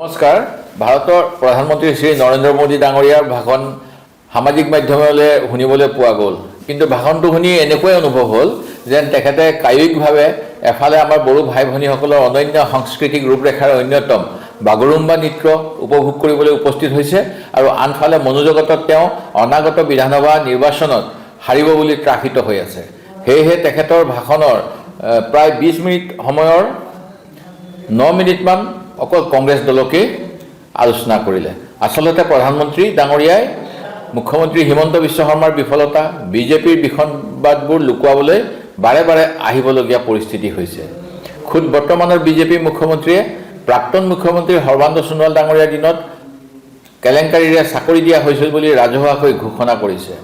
নমস্কাৰ। ভাৰতৰ প্ৰধানমন্ত্ৰী শ্ৰী নৰেন্দ্ৰ মোদী ডাঙৰীয়াৰ ভাষণ সামাজিক মাধ্যমলৈ শুনিবলৈ পোৱা গ'ল। কিন্তু ভাষণটো শুনি এনেকুৱাই অনুভৱ হ'ল যেন তেখেতে কায়িকভাৱে এফালে আমাৰ বড়ো ভাই ভনীসকলৰ অনন্য সাংস্কৃতিক ৰূপৰেখাৰ অন্যতম বাগৰুম্বা নৃত্য উপভোগ কৰিবলৈ উপস্থিত হৈছে আৰু আনফালে মনোজগতত তেওঁ অনাগত বিধানসভা নিৰ্বাচনত হাৰিব বুলি ত্ৰাসিত হৈ আছে। সেয়েহে তেখেতৰ ভাষণৰ প্ৰায় 20 মিনিট সময়ৰ 9 মিনিটমান অকল কংগ্ৰেছ দলকে আলোচনা কৰিলে। আচলতে প্ৰধানমন্ত্ৰী ডাঙৰীয়াই মুখ্যমন্ত্ৰী হিমন্ত বিশ্ব শৰ্মাৰ বিফলতা বিজেপিৰ বিসংবাদবোৰ লুকুৱাবলৈ বাৰে বাৰে আহিবলগীয়া পৰিস্থিতি হৈছে। খুদ বৰ্তমানৰ বিজেপি মুখ্যমন্ত্ৰীয়ে প্ৰাক্তন মুখ্যমন্ত্ৰী সৰ্বানন্দ সোণোৱাল ডাঙৰীয়াৰ দিনত কেলেংকাৰীৰে চাকৰি দিয়া হৈছিল বুলি ৰাজহুৱাকৈ ঘোষণা কৰিছে।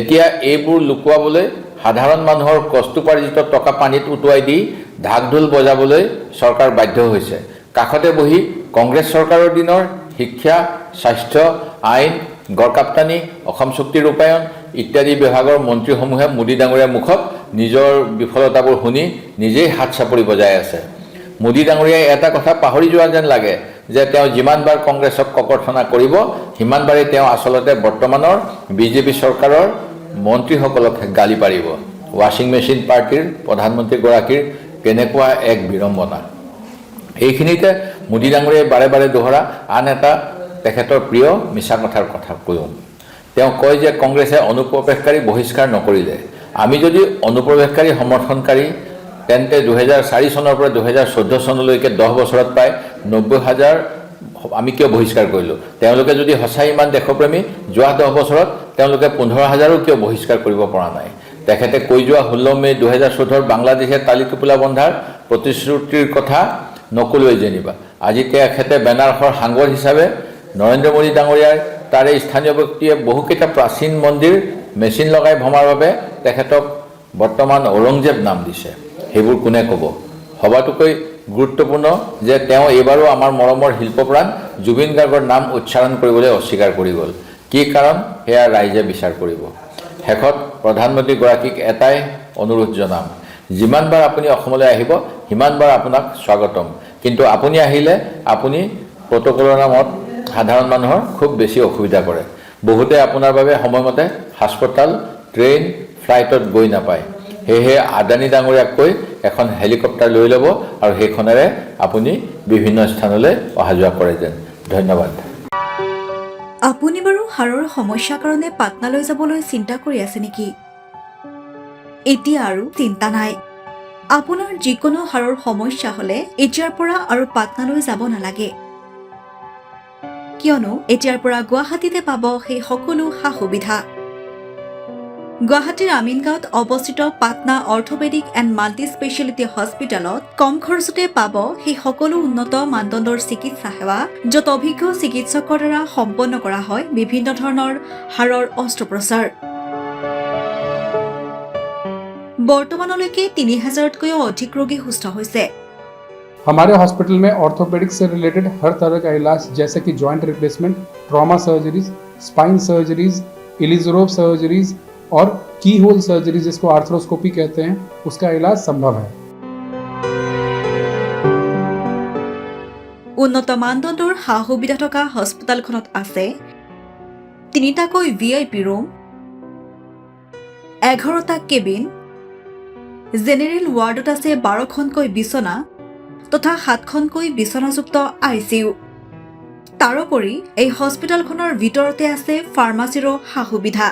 এতিয়া এইবোৰ লুকুৱাবলৈ সাধাৰণ মানুহৰ কষ্টোপাৰ্জিত টকা পানীত উটুৱাই দি ঢাক ঢোল বজাবলৈ চৰকাৰ বাধ্য হৈছে। কাষতে বহি কংগ্ৰেছ চৰকাৰৰ দিনৰ শিক্ষা, স্বাস্থ্য, আইন, গড়কাপ্তানি, অসম চুক্তি ৰূপায়ণ ইত্যাদি বিভাগৰ মন্ত্ৰীসমূহে মোদী ডাঙৰীয়াৰ মুখত নিজৰ বিফলতাবোৰ শুনি নিজেই হাত চাপৰি বজাই আছে। মোদী ডাঙৰীয়াই এটা কথা পাহৰি যোৱা যেন লাগে যে তেওঁ যিমানবাৰ কংগ্ৰেছক ককৰ্থনা কৰিব সিমানবাৰেই তেওঁ আচলতে বৰ্তমানৰ বিজেপি চৰকাৰৰ মন্ত্ৰীসকলক গালি পাৰিব। ৱাশ্বিং মেচিন পাৰ্টিৰ প্ৰধানমন্ত্ৰীগৰাকীৰ কেনেকুৱা এক বিড়ম্বনা। এইখিনিতে মোদী ডাঙৰীয়াই বাৰে বাৰে দোহৰা আন এটা তেখেতৰ প্ৰিয় মিছা কথাৰ কথা কওঁ। তেওঁ কয় যে কংগ্ৰেছে অনুপ্ৰৱেশকাৰী বহিষ্কাৰ নকৰিলে। আমি যদি অনুপ্ৰৱেশকাৰী সমৰ্থনকাৰী তেন্তে 2004 চনৰ পৰা 2014 চনলৈকে 10 বছৰত প্ৰায় 90,000 আমি কিয় বহিষ্কাৰ কৰিলোঁ? তেওঁলোকে যদি সঁচাই ইমান দেশপ্ৰেমী যোৱা 10 বছৰত তেওঁলোকে 15,000ও কিয় বহিষ্কাৰ কৰিব পৰা নাই? তেখেতে কৈ যোৱা 16 মে 2014 বাংলাদেশে তালিটোপোলা বন্ধাৰ প্ৰতিশ্ৰুতিৰ কথা নকলোৱে যেনিবা। আজি তেখেতে বেনাৰসৰ সাংগৰ হিচাপে নৰেন্দ্ৰ মোদী ডাঙৰীয়াৰ তাৰে স্থানীয় ব্যক্তিয়ে বহুকেইটা প্ৰাচীন মন্দিৰ মেচিন লগাই ভমাৰ বাবে তেখেতক বৰ্তমান ঔৰংজেব নাম দিছে। সেইবোৰ কোনে ক'ব? সবাতোকৈ গুৰুত্বপূৰ্ণ যে তেওঁ এইবাৰো আমাৰ মৰমৰ শিল্পপ্ৰাণ জুবিন গাৰ্গৰ নাম উচ্চাৰণ কৰিবলৈ অস্বীকাৰ কৰি গ'ল। কি কাৰণ সেয়া ৰাইজে বিচাৰ কৰিব। শেষত প্ৰধানমন্ত্ৰীগৰাকীক এটাই অনুৰোধ জনাম, যিমানবাৰ আপুনি অসমলৈ আহিব সিমানবাৰ আপোনাক স্বাগতম। কিন্তু আপুনি আহিলে আপুনি প্ৰট'কলৰ নামত সাধাৰণ মানুহৰ খুব বেছি অসুবিধা কৰে। বহুতে আপোনাৰ বাবে সময়মতে হাস্পতাল, ট্ৰেইন, ফ্লাইটত গৈ নাপায়। সেয়েহে আদানী ডাঙৰীয়াক কৈ এখন হেলিকপ্টাৰ লৈ ল'ব আৰু সেইখনেৰে আপুনি বিভিন্ন স্থানলৈ অহা যোৱা কৰে যেন। ধন্যবাদ। আপুনি বাৰু হাড়ৰ সমস্যাৰ কাৰণে পাটনালৈ যাবলৈ চিন্তা কৰি আছে নেকি? এতিয়া আৰু চিন্তা নাই। আপোনাৰ যিকোনো হাড়ৰ সমস্যা হ'লে এতিয়াৰ পৰা আৰু পাটনালৈ যাব নালাগে, কিয়নো এতিয়াৰ পৰা গুৱাহাটীতে পাব সেই সকলো সা সুবিধা। গুৱাহাটীৰ আমিনগাঁৱত অৱস্থিত Patna orthopaedic and multi speciality হস্পিটেলত কম খৰচতে পাব সেই সকলো উন্নত মানদণ্ডৰ চিকিৎসা সেৱা, য'ত অভিজ্ঞ চিকিৎসকৰ দ্বাৰা সম্পন্ন কৰা হয় বিভিন্ন ধৰণৰ হাড়ৰ অস্ত্ৰোপচাৰ। বৰ্তমানলৈকে 3,000তকৈও অধিক ৰোগী সুস্থ হৈছে। हमारे हॉस्पिटल में ऑर्थोपेडिक्स से रिलेटेड हर तरह का इलाज जैसे कि joint replacement, trauma surgeries, spine surgeries, Ilizarov surgeries और की होल सर्जरी जिसको आर्थ्रोस्कोपी कहते हैं, उसका इलाज संभव है। উন্নত মানদণ্ডৰ সা সুবিধা থকা হস্পিটেলখনত আছে 3টাকৈ VIP ৰুম, 11টা কেবিন, জেনেৰেল ৱাৰ্ডত আছে 12খনকৈ বিচনা তথা 7খনকৈ বিচনাযুক্ত ICU। তাৰোপৰি এই হস্পিটেলখনৰ ভিতৰতে আছে ফাৰ্মাচীৰো সা সুবিধা।